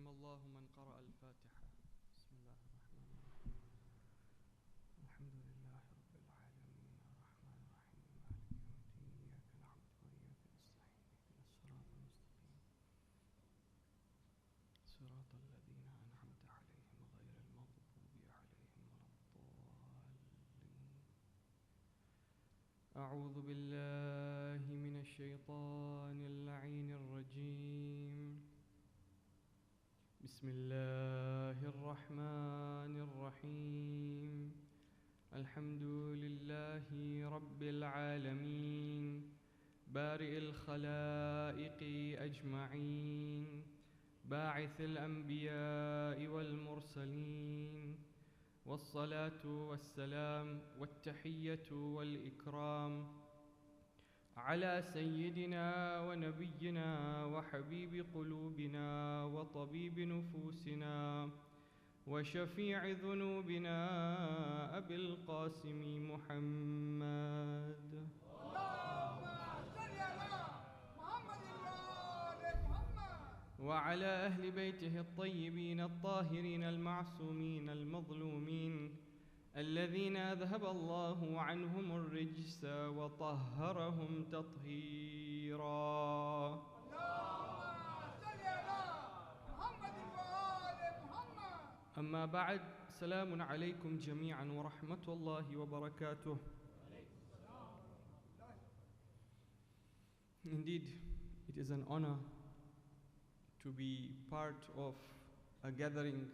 الله من قرأ الفاتحة. بسم الله الرحمن الرحيم. الحمد لله رب العالمين الرحمن الرحيم مالك يوم الدين إياك نعبد وإياك نستعين اهدنا الصراط المستقيم صراط الذين أنعمت عليهم غير المغضوب عليهم ولا الضالين. أعوذ بالله من الشيطان اللعين الرجيم. بسم الله الرحمن الرحيم. الحمد لله رب العالمين بارئ الخلائق أجمعين باعث الأنبياء والمرسلين، والصلاة والسلام والتحية والإكرام على سيدنا ونبينا وحبيب قلوبنا وطبيب نفوسنا وشفيع ذنوبنا أبي القاسم محمد. اللهم صل على محمد وآل محمد وعلى أهل بيته الطيبين الطاهرين المعصومين المظلومين الذين أذهب الله عنهم الرجس وطهرهم تطهيرا. اللهم صل على محمد وآل محمد. أما بعد، سلام عليكم جميعا ورحمة الله وبركاته. Indeed, it is an honor to be part of a gathering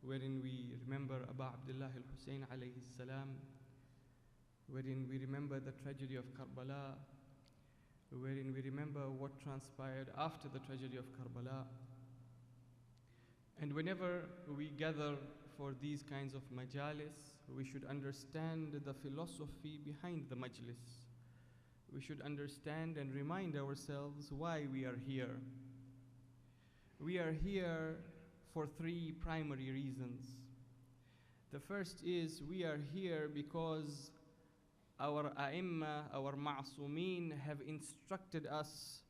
wherein we remember Abu Abdullah al-Hussein alayhi salam, wherein we remember the tragedy of Karbala, wherein we remember what transpired after the tragedy of Karbala. And whenever we gather for these kinds of majalis, we should understand the philosophy behind the majlis. We should understand and remind ourselves why we are here. We are here for three primary reasons. The first is we are here because our a'imma, our ma'asumeen have instructed us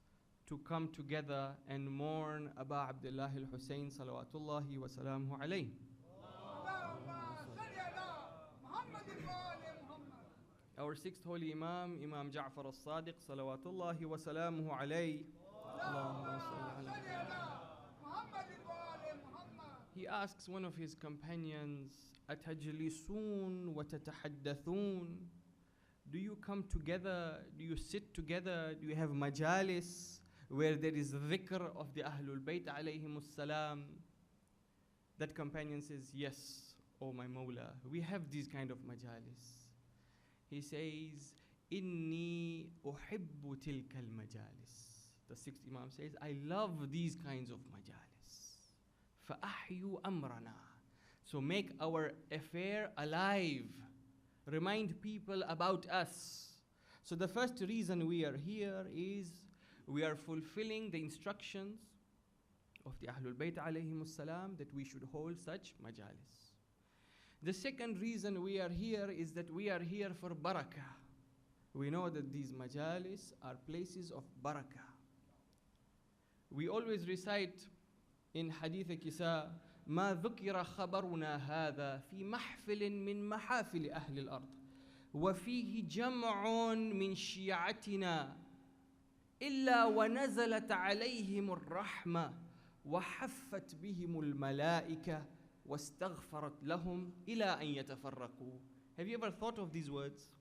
to come together and mourn Abu Abdullah al-Hussein salawatullahi wa salamuhu alayhi. Our sixth holy Imam, Imam Ja'far al-Sadiq salawatullahi wa salamuhu alayhi. He asks one of his companions, أَتَجْلِسُونَ وَتَتَحَدَّثُونَ? Do you come together? Do you sit together? Do you have majalis where there is dhikr of the Ahlul Bayt alayhimus salam? That companion says, yes, O my Mawla, we have these kind of majalis. He says, إِنِّي أُحِبُّ تِلْكَ الْمَجَالِسِ. The sixth Imam says, I love these kinds of majalis. فَأَحْيُوا أَمْرَنَا. So make our affair alive. Remind people about us. So the first reason we are here is we are fulfilling the instructions of the Ahlul Bayt alayhimus salam that we should hold such majalis. The second reason we are here is that we are here for barakah. We know that these majalis are places of barakah. We always recite in Hadith Kisa, ما ذكر خبرنا هذا في محفل من محافل أهل الأرض وفيه جمع من شيعتنا إلا ونزلت عليهم الرحمة وحفت بهم الملائكة واستغفرت لهم إلى أن يتفرقوا. Have you ever thought of these words?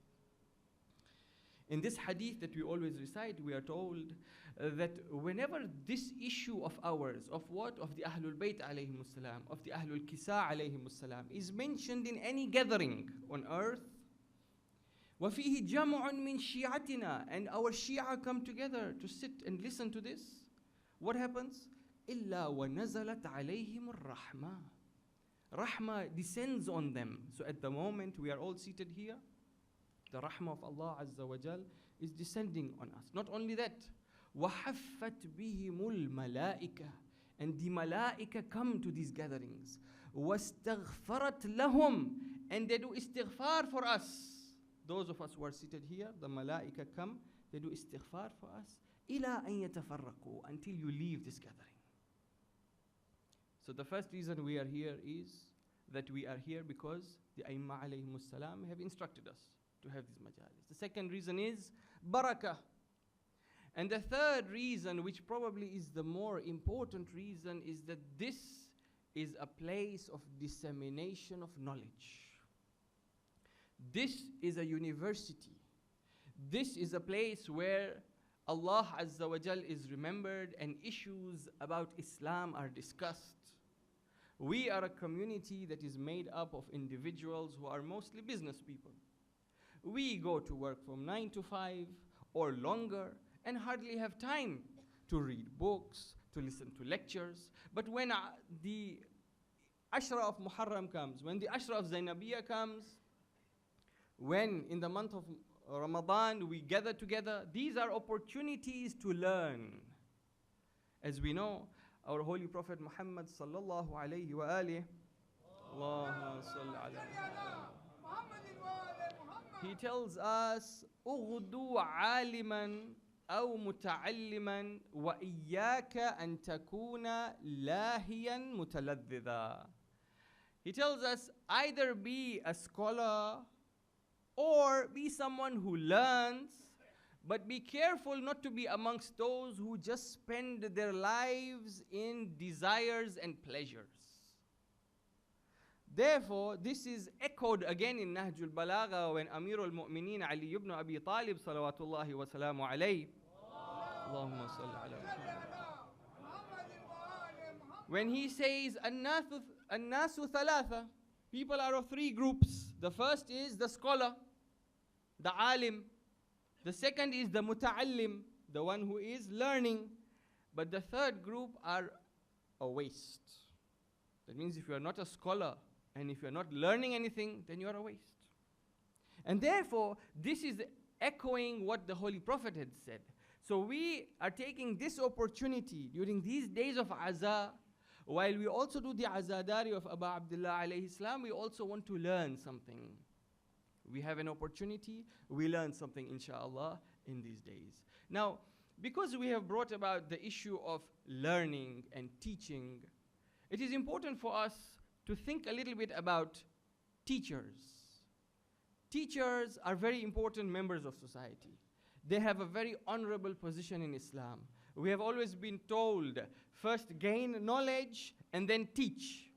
In this hadith that we always recite, we are told that whenever this issue of ours, of what? Of the Ahlul Bayt alayhimus salam, of the Ahlul Kisa alayhimus salam, is mentioned in any gathering on earth, وَفِيهِ جَمْعٌ مِّن شِيعَتِنَا, and our Shia come together to sit and listen to this, what happens? إِلَّا وَنَزَلَتْ عَلَيْهِمُ الرَّحْمَةِ. Rahmah descends on them. So at the moment we are all seated here, the rahmah of Allah Azza wa Jal is descending on us. Not only that, وَحَفَّتْ بِهِمُ الْمَلَائِكَةِ, and the malaika come to these gatherings. وَاسْتَغْفَرَتْ لَهُمْ, and they do istighfar for us. Those of us who are seated here, the malaika come, they do istighfar for us. إِلَىٰ أَن يَتَفَرَّقُوا, until you leave this gathering. So the first reason we are here is that we are here because the Aimma alayhimus salam have instructed us to have these majalis. The second reason is barakah. And the third reason, which probably is the more important reason, is that this is a place of dissemination of knowledge. This is a university. This is a place where Allah Azza wa Jal is remembered and issues about Islam are discussed. We are a community that is made up of individuals who are mostly business people. We go to work from 9 to 5 or longer and hardly have time to read books, to listen to lectures. But when the Ashra of Muharram comes, when the Ashra of Zainabiyya comes, when in the month of Ramadan we gather together, these are opportunities to learn. As we know, our Holy Prophet Muhammad sallallahu alayhi wa alihi, Allahumma salli ala Muhammad. He tells us, "Ughdu aliman أو متعلما وإياك أن تكون لاهيا متلذذا." He tells us, either be a scholar or be someone who learns, but be careful not to be amongst those who just spend their lives in desires and pleasures. Therefore, this is echoed again in Nahjul Balagha when Amirul Mu'mineen Ali ibn Abi Talib salawatullahi wa salamu alayhi, Allahumma salli ala Muhammad, when he says, An-nasu thalatha, people are of three groups. The first is the scholar, the alim. The second is the muta'allim, the one who is learning. But the third group are a waste. That means if you are not a scholar and if you are not learning anything, then you are a waste. And therefore, this is echoing what the Holy Prophet had said. So we are taking this opportunity during these days of Azah, while we also do the Azadari of Aba Abdullah alayhi salam, we also want to learn something. We have an opportunity, we learn something inshallah in these days. Now, because we have brought about the issue of learning and teaching, it is important for us to think a little bit about teachers. Teachers are very important members of society. They have a very honorable position in Islam. We have always been told, first gain knowledge and then teach.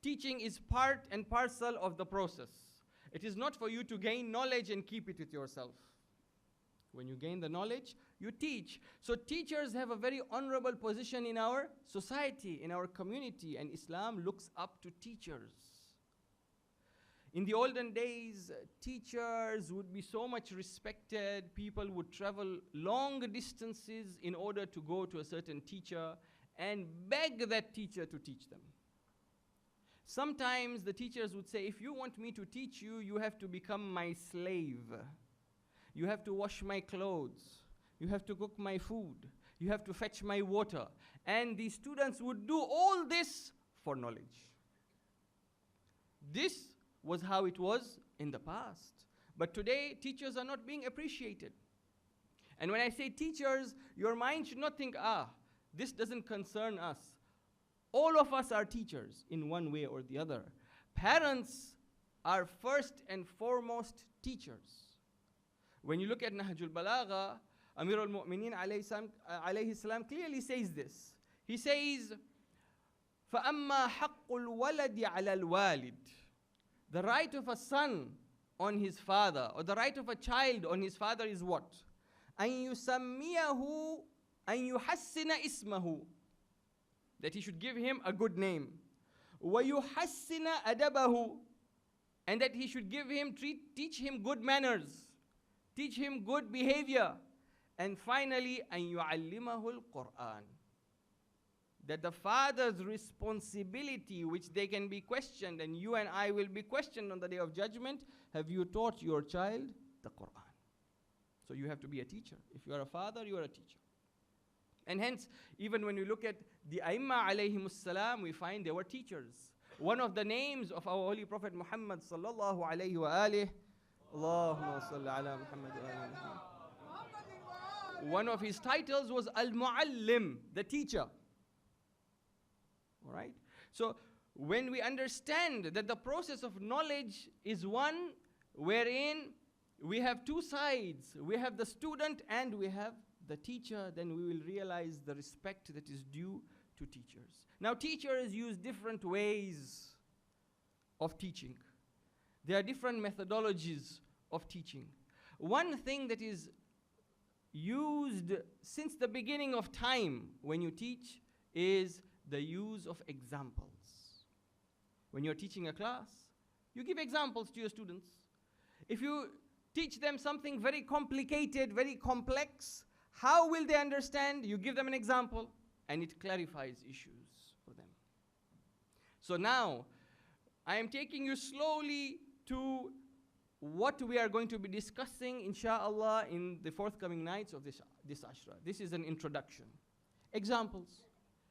Teaching is part and parcel of the process. It is not for you to gain knowledge and keep it with yourself. When you gain the knowledge, you teach. So teachers have a very honorable position in our society, in our community, and Islam looks up to teachers. In the olden days, teachers would be so much respected. People would travel long distances in order to go to a certain teacher and beg that teacher to teach them. Sometimes the teachers would say, if you want me to teach you, you have to become my slave. You have to wash my clothes. You have to cook my food. You have to fetch my water. And the students would do all this for knowledge. This was how it was in the past. But today, teachers are not being appreciated. And when I say teachers, your mind should not think, this doesn't concern us. All of us are teachers in one way or the other. Parents are first and foremost teachers. When you look at Nahjul Balagha, Amir al-Mu'mineen alayhi salam clearly says this. He says, فَأَمَّا حَقُّ الْوَلَدِ عَلَى الْوَالِدِ. The right of a son on his father, or the right of a child on his father is what? أَن يُسَمِّيَهُ أَن يُحَسِّنَ إِسْمَهُ. That he should give him a good name. وَيُحَسِّنَ أَدَبَهُ. And that he should teach him good manners. Teach him good behavior. And finally, أَن يُعَلِّمَهُ الْقُرْآنِ. That the father's responsibility, which they can be questioned, and you and I will be questioned on the day of judgment, have you taught your child the Quran? So you have to be a teacher. If you are a father, you are a teacher. And hence, even when we look at the Aimma alayhimus salam, we find they were teachers. One of the names of our Holy Prophet Muhammad sallallahu alayhi wa alihi, Allahumma salli ala Muhammad wa ala Muhammad. One of his titles was Al-Muallim, the teacher. All right? So when we understand that the process of knowledge is one wherein we have two sides, we have the student and we have the teacher, then we will realize the respect that is due to teachers. Now, teachers use different ways of teaching. There are different methodologies of teaching. One thing that is used since the beginning of time when you teach is the use of examples. When you're teaching a class, you give examples to your students. If you teach them something very complicated, very complex, how will they understand? You give them an example, and it clarifies issues for them. So now, I am taking you slowly to what we are going to be discussing, inshallah, in the forthcoming nights of this Ashra. This is an introduction. Examples.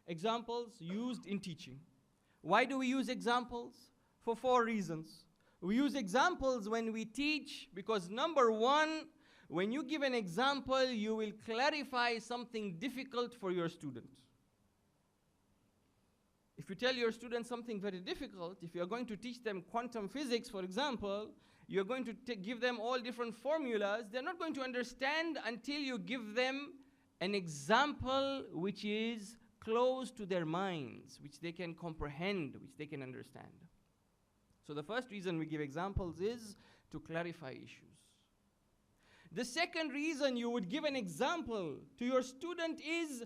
Examples used in teaching. Why do we use examples? For 4 reasons. We use examples when we teach because, number one, when you give an example, you will clarify something difficult for your student. If you tell your students something very difficult, if you're going to teach them quantum physics, for example, you're going to give them all different formulas, they're not going to understand until you give them an example which is close to their minds, which they can comprehend, which they can understand. So the first reason we give examples is to clarify issues. The second reason you would give an example to your student is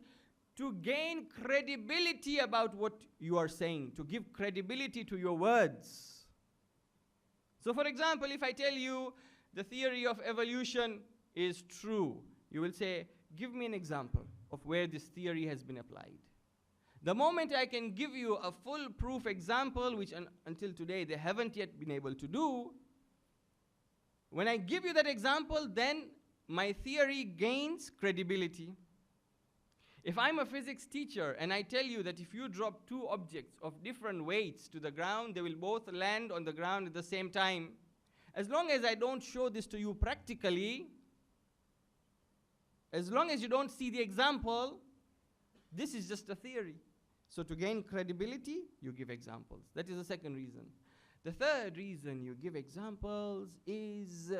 to gain credibility about what you are saying, to give credibility to your words. So for example, if I tell you the theory of evolution is true, you will say, give me an example of where this theory has been applied. The moment I can give you a foolproof example, which until today they haven't yet been able to do, when I give you that example, then my theory gains credibility. If I'm a physics teacher and I tell you that if you drop 2 objects of different weights to the ground, they will both land on the ground at the same time. As long as I don't show this to you practically, as long as you don't see the example, this is just a theory. So to gain credibility, you give examples. That is the second reason. The third reason you give examples is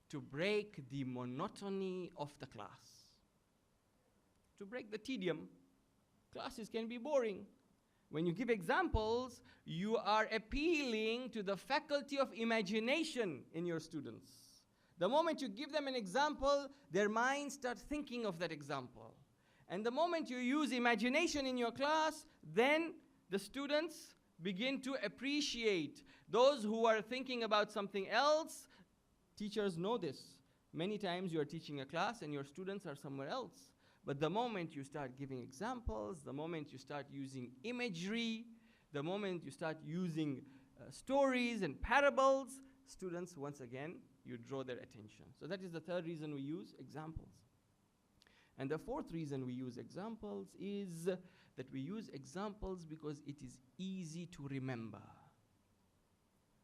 to break the monotony of the class. To break the tedium. Classes can be boring. When you give examples, you are appealing to the faculty of imagination in your students. The moment you give them an example, their minds start thinking of that example. And the moment you use imagination in your class, then the students begin to appreciate. Those who are thinking about something else, teachers know this. Many times you are teaching a class and your students are somewhere else. But the moment you start giving examples, the moment you start using imagery, the moment you start using stories and parables, students, once again, you draw their attention. So that is the third reason we use examples. And the fourth reason we use examples is that we use examples because it is easy to remember.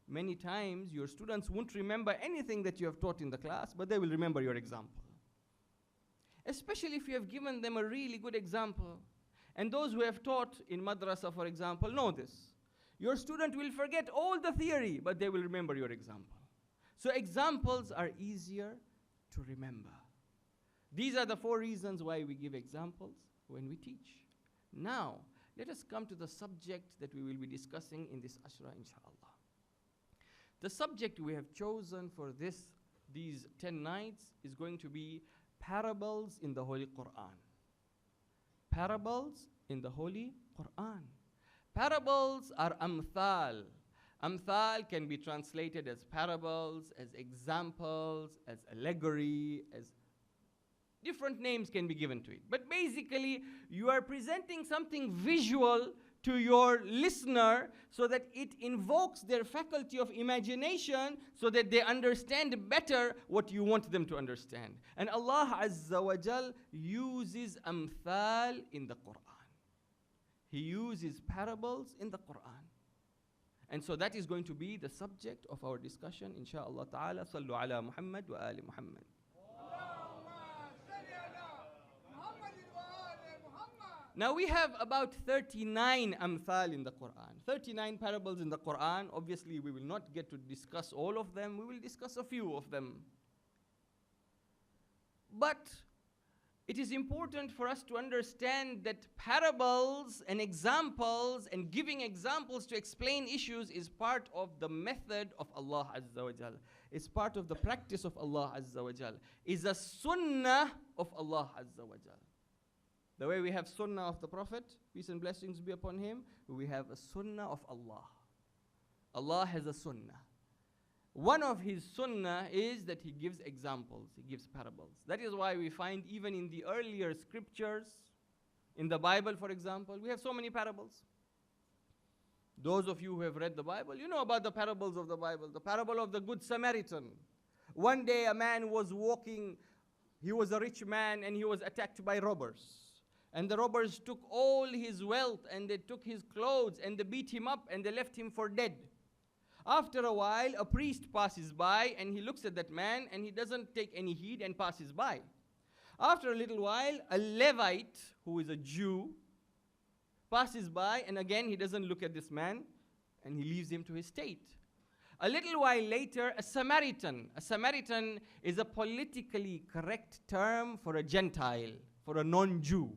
Many times your students won't remember anything that you have taught in the class, but they will remember your example. Especially if you have given them a really good example. And those who have taught in madrasa, for example, know this. Your student will forget all the theory, but they will remember your example. So examples are easier to remember. These are the 4 reasons why we give examples when we teach. Now, let us come to the subject that we will be discussing in this Ashra, inshallah. The subject we have chosen for these 10 nights is going to be parables in the Holy Quran. Parables in the Holy Quran. Parables are amthal. Amthal can be translated as parables, as examples, as allegory, as different names can be given to it. But basically, you are presenting something visual to your listener so that it invokes their faculty of imagination so that they understand better what you want them to understand. And Allah Azza wa Jal uses amthal in the Quran. He uses parables in the Quran. And so that is going to be the subject of our discussion, inshaAllah ta'ala. Sallu ala Muhammad wa ali Muhammad. Now we have about 39 amthal in the Quran. 39 parables in the Quran. Obviously, we will not get to discuss all of them. We will discuss a few of them. But it is important for us to understand that parables and examples and giving examples to explain issues is part of the method of Allah Azza wa Jal. It's part of the practice of Allah Azza wa Jal. Is a sunnah of Allah Azza wa Jal. The way we have sunnah of the Prophet, peace and blessings be upon him, we have a sunnah of Allah. Allah has a sunnah. One of his sunnah is that he gives examples, he gives parables. That is why we find even in the earlier scriptures, in the Bible for example, we have so many parables. Those of you who have read the Bible, you know about the parables of the Bible. The parable of the Good Samaritan. One day a man was walking, he was a rich man and he was attacked by robbers. And the robbers took all his wealth and they took his clothes and they beat him up and they left him for dead. After a while, a priest passes by and he looks at that man and he doesn't take any heed and passes by. After a little while, a Levite, who is a Jew, passes by and again he doesn't look at this man and he leaves him to his state. A little while later, a Samaritan. A Samaritan is a politically correct term for a Gentile, for a non-Jew.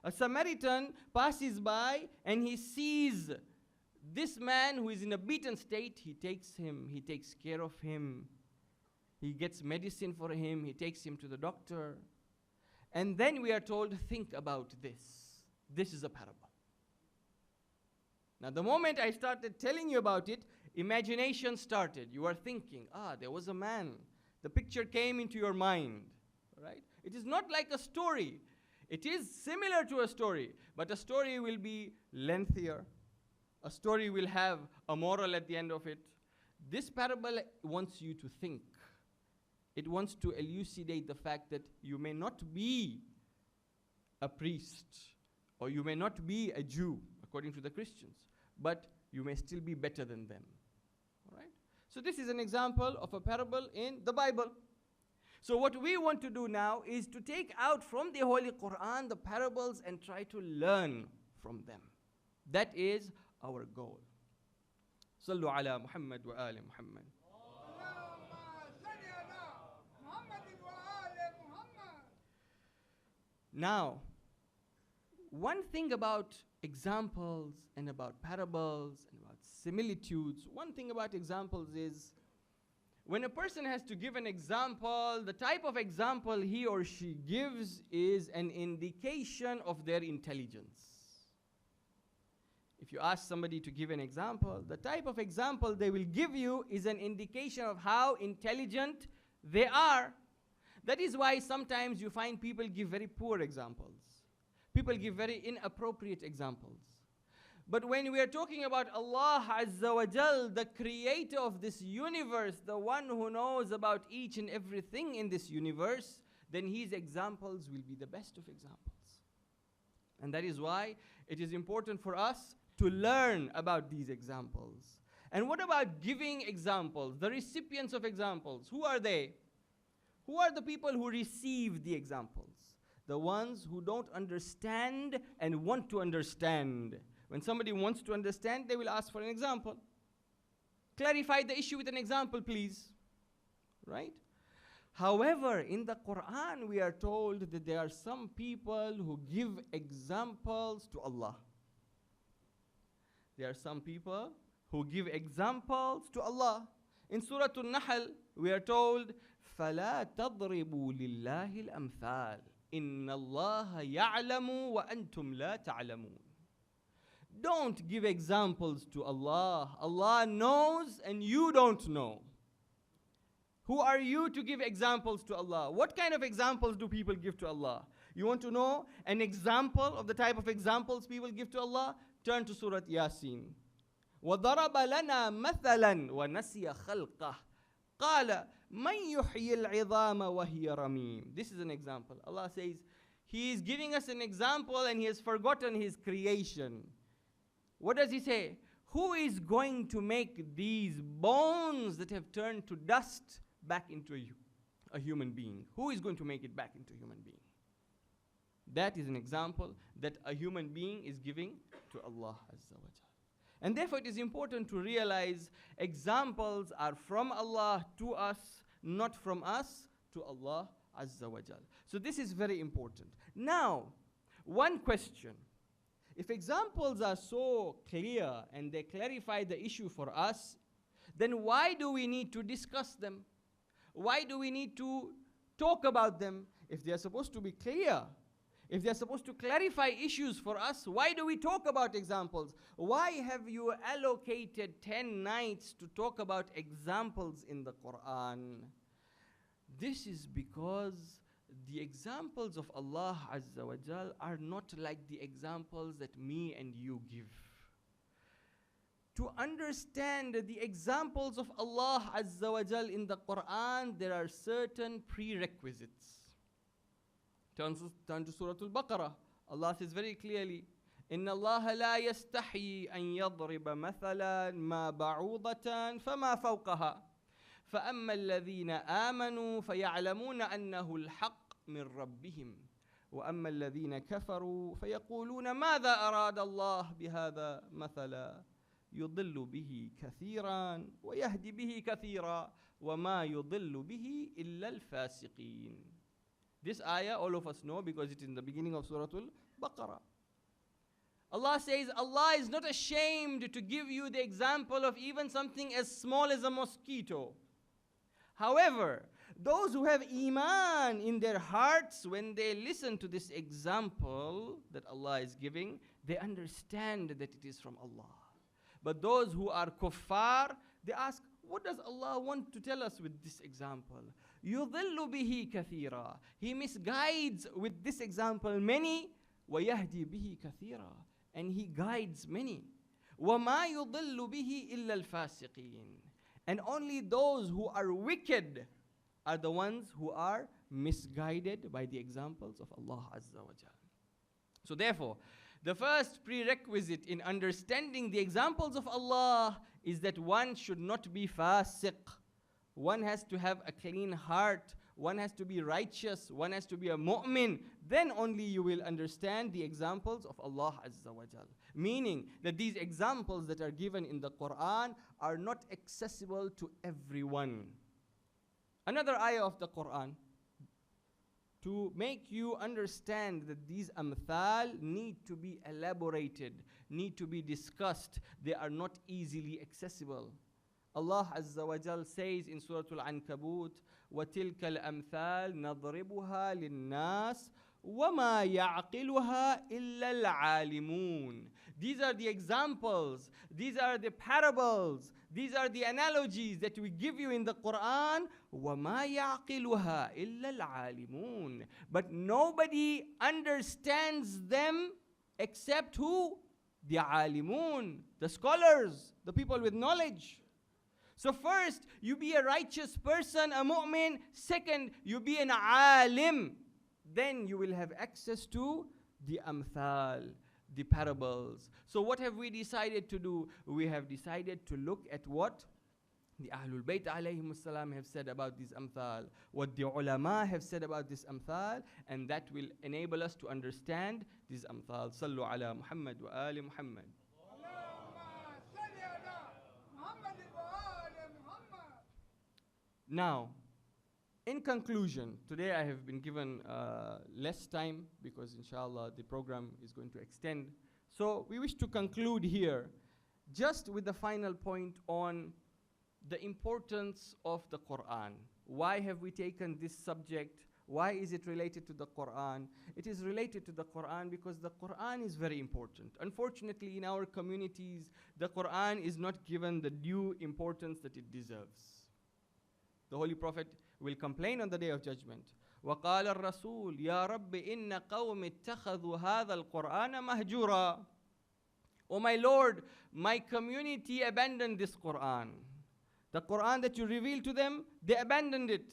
A Samaritan passes by and he sees this man who is in a beaten state. He takes him, he takes care of him. He gets medicine for him, he takes him to the doctor. And then we are told, think about this. This is a parable. Now the moment I started telling you about it, imagination started. You are thinking, there was a man. The picture came into your mind, right? It is not like a story. It is similar to a story, but a story will be lengthier. A story will have a moral at the end of it. This parable wants you to think. It wants to elucidate the fact that you may not be a priest or you may not be a Jew, according to the Christians, but you may still be better than them. All right? So this is an example of a parable in the Bible. So what we want to do now is to take out from the Holy Quran the parables and try to learn from them. That is our goal. Sallu ala Muhammad wa ali Muhammad. Now, one thing about examples and about parables and about similitudes, one thing about examples is when a person has to give an example, the type of example he or she gives is an indication of their intelligence. If you ask somebody to give an example, the type of example they will give you is an indication of how intelligent they are. That is why sometimes you find people give very poor examples. People give very inappropriate examples. But when we are talking about Allah Azza wa Jal, the creator of this universe, the one who knows about each and everything in this universe, then his examples will be the best of examples. And that is why it is important for us to learn about these examples. And what about giving examples? The recipients of examples, who are they? Who are the people who receive the examples? The ones who don't understand and want to understand. When somebody wants to understand, they will ask for an example. Clarify the issue with an example, please. Right? However, in the Quran, we are told that there are some people who give examples to Allah. There are some people who give examples to Allah. In Surah An-Nahl, we are told, فَلَا تَضْرِبُوا لِلَّهِ الْأَمْثَالِ إِنَّ اللَّهَ يَعْلَمُ وَأَنْتُمْ لَا تَعْلَمُونَ. Don't give examples to Allah. Allah knows and you don't know. Who are you to give examples to Allah? What kind of examples do people give to Allah? You want to know an example of the type of examples people give to Allah? Turn to Surah Yasin. وَضَرَبَ لَنَا مَثَلًا وَنَسِيَ خَلْقَهُ قَالَ مَنْ يُحْيِي الْعِظَامَ وَهِيَ رَمِيمٌ. This is an example. Allah says, He is giving us an example and He has forgotten His creation. What does He say? Who is going to make these bones that have turned to dust back into a human being? Who is going to make it back into a human being? That is an example that a human being is giving to Allah Azza wa Jal. And therefore it is important to realize examples are from Allah to us, not from us to Allah Azza wa Jal. So this is very important. Now, one question. If examples are so clear and they clarify the issue for us, then why do we need to discuss them? Why do we need to talk about them? If they are supposed to be clear, if they are supposed to clarify issues for us, why do we talk about examples? Why have you allocated 10 nights to talk about examples in the Quran? This is because the examples of Allah Azza wa Jal are not like the examples that me and you give. To understand the examples of Allah Azza wa Jal in the Quran, there are certain prerequisites. Turn to Surah Al-Baqarah. Allah says very clearly, إِنَّ اللَّهَ لَا يَسْتَحْيِي أَن يَضْرِبَ مَثَلًا مَا بَعُوضَةً فَمَا فَوْقَهَا فَأَمَّا الَّذِينَ آمَنُوا فَيَعْلَمُونَ أَنَّهُ الْحَقُّ مِنْ رَبِّهِمْ وَأَمَّا الَّذِينَ كَفَرُوا فَيَقُولُونَ مَاذَا أَرَادَ اللَّهُ بِهَذَا مَثَلًا يضل به كثيرا ويهدي به كثيرا وما يضل به إلا الفاسقين. This ayah all of us know because it is in the beginning of Surah Al-Baqarah. Allah says Allah is not ashamed to give you the example of even something as small as a mosquito. However, those who have iman in their hearts, when they listen to this example that Allah is giving, they understand that it is from Allah. But those who are kuffar, they ask, what does Allah want to tell us with this example? يُضِلُّ بِهِ كَثِيرًا. He misguides with this example many, وَيَهْدِي بِهِ كَثِيرًا. And He guides many. وَمَا يُضِلُّ بِهِ إِلَّا الْفَاسِقِينَ. And only those who are wicked are the ones who are misguided by the examples of Allah Azza wa Jal. So therefore, the first prerequisite in understanding the examples of Allah is that one should not be fasiq. One has to have a clean heart. One has to be righteous. One has to be a mu'min. Then only you will understand the examples of Allah Azza wa Jal. Meaning that these examples that are given in the Quran are not accessible to everyone. Another ayah of the Quran, to make you understand that these amthal need to be elaborated, need to be discussed. They are not easily accessible. Allah Azza wa Jal says in Surah Al-Ankabut, وَتِلْكَ الْأَمْثَالِ نَضْرِبُهَا لِلنَّاسِ وَمَا يَعْقِلُهَا إِلَّا الْعَالِمُونَ. These are the examples, these are the parables, these are the analogies that we give you in the Quran. وَمَا يَعْقِلُهَا إِلَّا الْعَالِمُونَ. But nobody understands them except who? The alimun, the scholars, the people with knowledge. So first, you be a righteous person, a mu'min. Second, you be an alim. Then you will have access to the amthal, the parables. So what have we decided to do? We have decided to look at what the Ahlul Bayt alayhim salam have said about these amthal, what the ulama have said about this amthal, and that will enable us to understand these amthal. Sallu ala Muhammad wa ali Muhammad. Now, in conclusion, today I have been given less time because inshallah the program is going to extend. So we wish to conclude here just with the final point on the importance of the Quran. Why have we taken this subject? Why is it related to the Quran? It is related to the Quran because the Quran is very important. Unfortunately, in our communities, the Quran is not given the due importance that it deserves. The Holy Prophet will complain on the Day of Judgment. وَقَالَ الرَّسُولُ يَا رَبِّ إِنَّ قَوْمِ اتَّخَذُوا هَذَا الْقُرْآنَ مَهْجُورًا. Oh my Lord, my community abandoned this Quran. The Quran that you revealed to them, they abandoned it.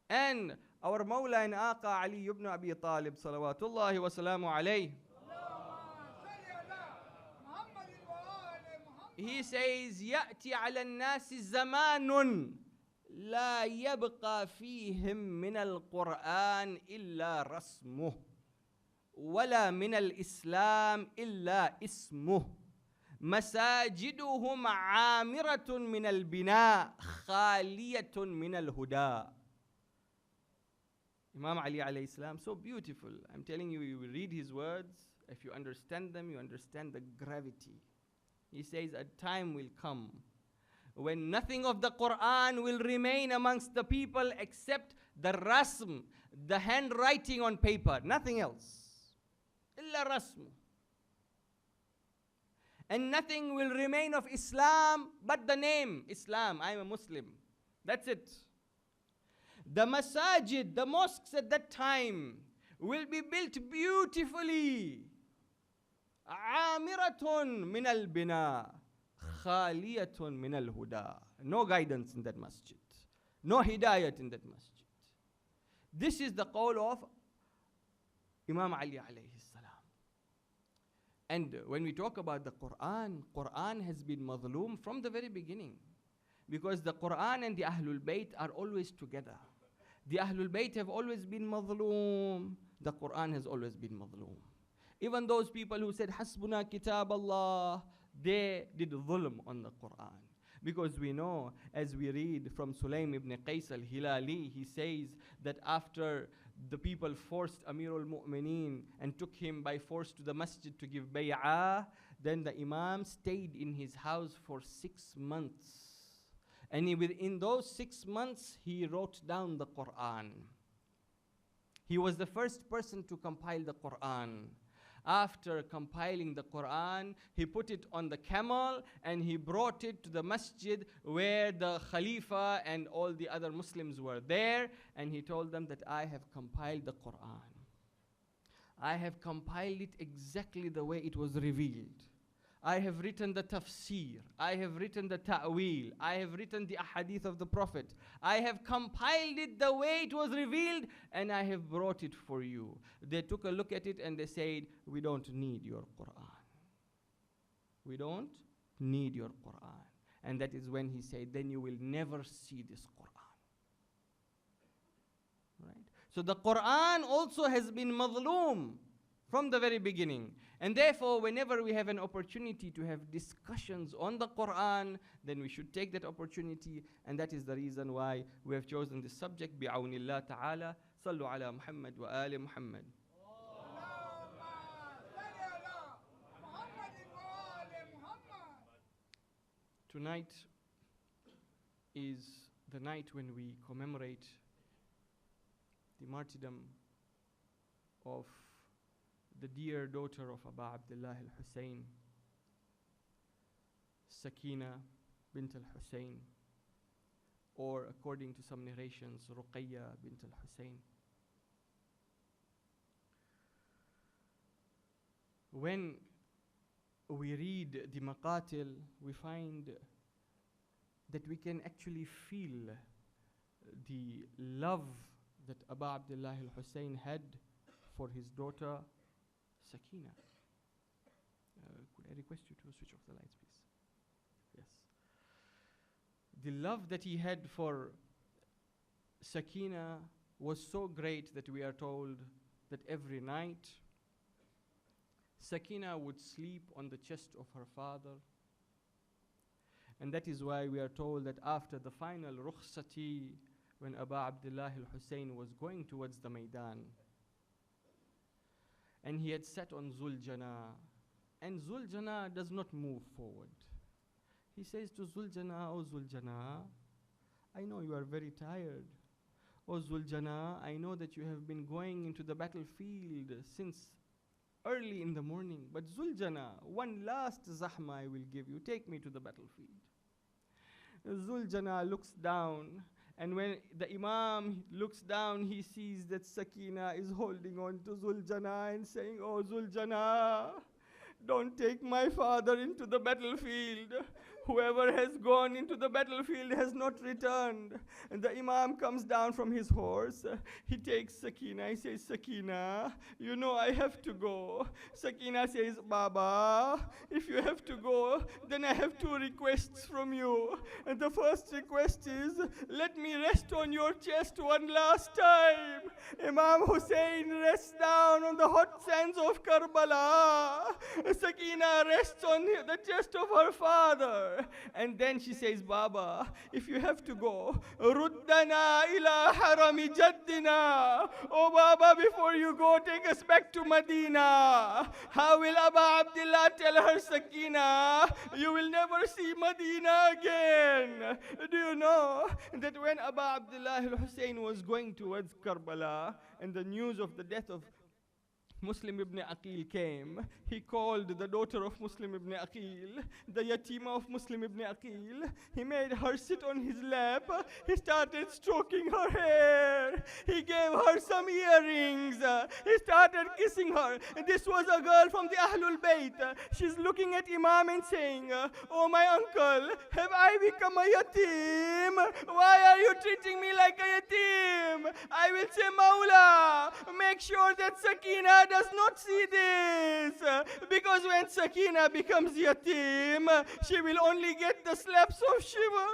And our Mawla and Aqa Ali ibn Abi Talib, salawatullahi wa salamu alayhi, he says, يَأْتِ عَلَى النَّاسِ زَمَانٌ لا يبقى فيهم من القرآن إلا رسمه. ولا من الإسلام إلا اسمه مساجدهم عامرة من البناء خالية من الهدى. Imam Ali alayhi salam, so beautiful. I'm telling you, you will read his words. If you understand them, you understand the gravity. He says, a time will come when nothing of the Quran will remain amongst the people except the rasm, the handwriting on paper, nothing else. Illa rasm. And nothing will remain of Islam but the name Islam. I am a Muslim. That's it. The masajid, the mosques at that time will be built beautifully. عامرة من البناء خالية من الهدى. No guidance in that masjid. No hidayat in that masjid. This is the qawl of Imam Ali alayhi salam. And when we talk about the Quran, Quran has been madhloom from the very beginning. Because the Quran and the Ahlul Bayt are always together. The Ahlul Bayt have always been madhloom. The Quran has always been madhloom. Even those people who said, Hasbuna kitab Allah, they did dhulm on the Quran. Because we know, as we read from Sulaym ibn Qais al-Hilali, he says that after the people forced Amir al-Mu'mineen and took him by force to the masjid to give bay'ah, then the Imam stayed in his house for 6 months. And within those 6 months, he wrote down the Quran. He was the first person to compile the Quran. After compiling the Quran, he put it on the camel and he brought it to the masjid where the Khalifa and all the other Muslims were there. And he told them that I have compiled the Quran. I have compiled it exactly the way it was revealed. I have written the tafsir, I have written the ta'wil, I have written the ahadith of the Prophet. I have compiled it the way it was revealed and I have brought it for you. They took a look at it and they said, we don't need your Quran. We don't need your Quran. And that is when he said, then you will never see this Quran. Right? So the Quran also has been madhloom from the very beginning. And therefore, whenever we have an opportunity to have discussions on the Quran, then we should take that opportunity. And that is the reason why we have chosen this subject. Bi'awnillah ta'ala. Sallu ala Muhammad wa ali Muhammad. Tonight is the night when we commemorate the martyrdom of the dear daughter of Aba Abdullah al-Hussein, Sakina bint al-Hussein, or according to some narrations, Ruqayya bint al-Hussein. When we read the maqatil, we find that we can actually feel the love that Aba Abdullah al-Hussein had for his daughter Sakina. Could I request you to switch off the lights, please? Yes. The love that he had for Sakina was so great that we are told that every night Sakina would sleep on the chest of her father. And that is why we are told that after the final rukhsati, when Aba Abdullah al-Hussein was going towards the Maidan, and he had sat on Zuljana, and Zuljana does not move forward. He says to Zuljana, oh Zuljana, I know you are very tired. Oh Zuljana, I know that you have been going into the battlefield since early in the morning, but Zuljana, one last zahma I will give you. Take me to the battlefield. Zuljana looks down, and when the Imam looks down, he sees that Sakina is holding on to Zuljana and saying, oh Zuljana, don't take my father into the battlefield. Whoever has gone into the battlefield has not returned. And the Imam comes down from his horse. He takes Sakina. He says, Sakina, you know I have to go. Sakina says, Baba, if you have to go, then I have two requests from you. And the first request is, let me rest on your chest one last time. Imam Hussein rests down on the hot sands of Karbala. Sakina rests on the chest of her father. And then she says, Baba, if you have to go, Ruddana ila harami jaddina. Oh Baba, before you go, take us back to Medina. How will Aba Abdullah tell her, Sakina, you will never see Medina again? Do you know that when Aba Abdullah al-Hussein was going towards Karbala and the news of the death of Muslim ibn Aqil came, he called the daughter of Muslim ibn Aqil, the yatima of Muslim ibn Aqil. He made her sit on his lap. He started stroking her hair. He gave her some earrings. He started kissing her. This was a girl from the Ahlul Bayt. She's looking at Imam and saying, oh my uncle, have I become a yatim? Why are you treating me like a yatim? I will say, Mawla, make sure that Sakina does not see this, because when Sakina becomes yatim, she will only get the slaps of Shiva.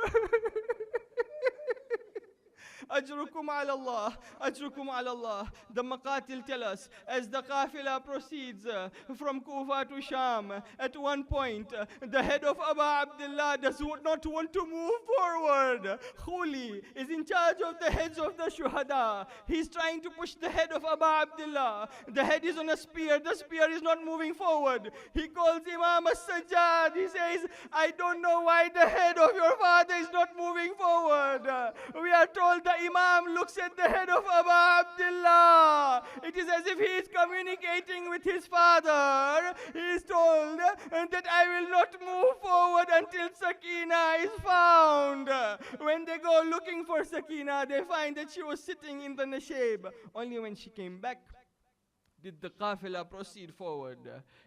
Ajrukum ala Allah, Ajrukum ala Allah. The Maqatil tell us, as the Qafila proceeds from Kufa to Sham, at one point, the head of Aba Abdullah does not want to move forward. Khuli is in charge of the heads of the Shuhada. He's trying to push the head of Aba Abdullah. The head is on a spear. The spear is not moving forward. He calls Imam as-Sajjad. He says, I don't know why the head of your father is not moving forward. We are told the Imam looks at the head of Aba Abdullah. It is as if he is communicating with his father. He is told that I will not move forward until Sakina is found. When they go looking for Sakina, they find that she was sitting in the Nashib. Only when she came back did the Qafila proceed forward.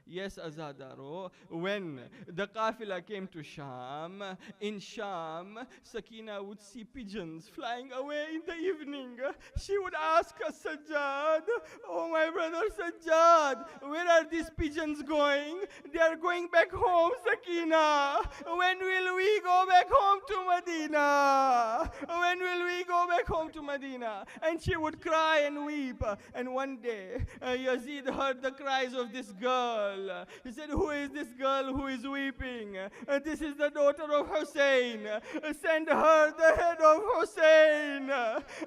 Yes, Azadaro, when the Qafila came to Sham, in Sham, Sakina would see pigeons flying away in the evening. She would ask Sajjad, oh my brother Sajjad, where are these pigeons going? They are going back home, Sakina. When will we go back home to Medina? When will we go back home to Medina? And she would cry and weep. And one day, Yazid heard the cries of this girl. He said, who is this girl who is weeping? This is the daughter of Hussein. Send her the head of Hussein.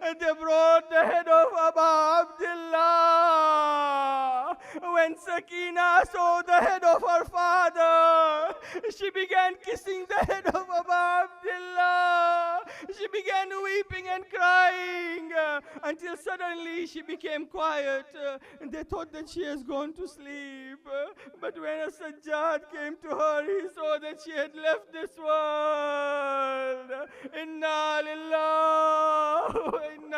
And they brought the head of Aba Abdullah. When Sakina saw the head of her father, she began kissing the head of Aba Abdullah. She began weeping and crying until suddenly she became quiet. And they thought that she has gone to sleep. But when a Sajjad came to her, he saw that she had left this world. Inna lillahi wa inna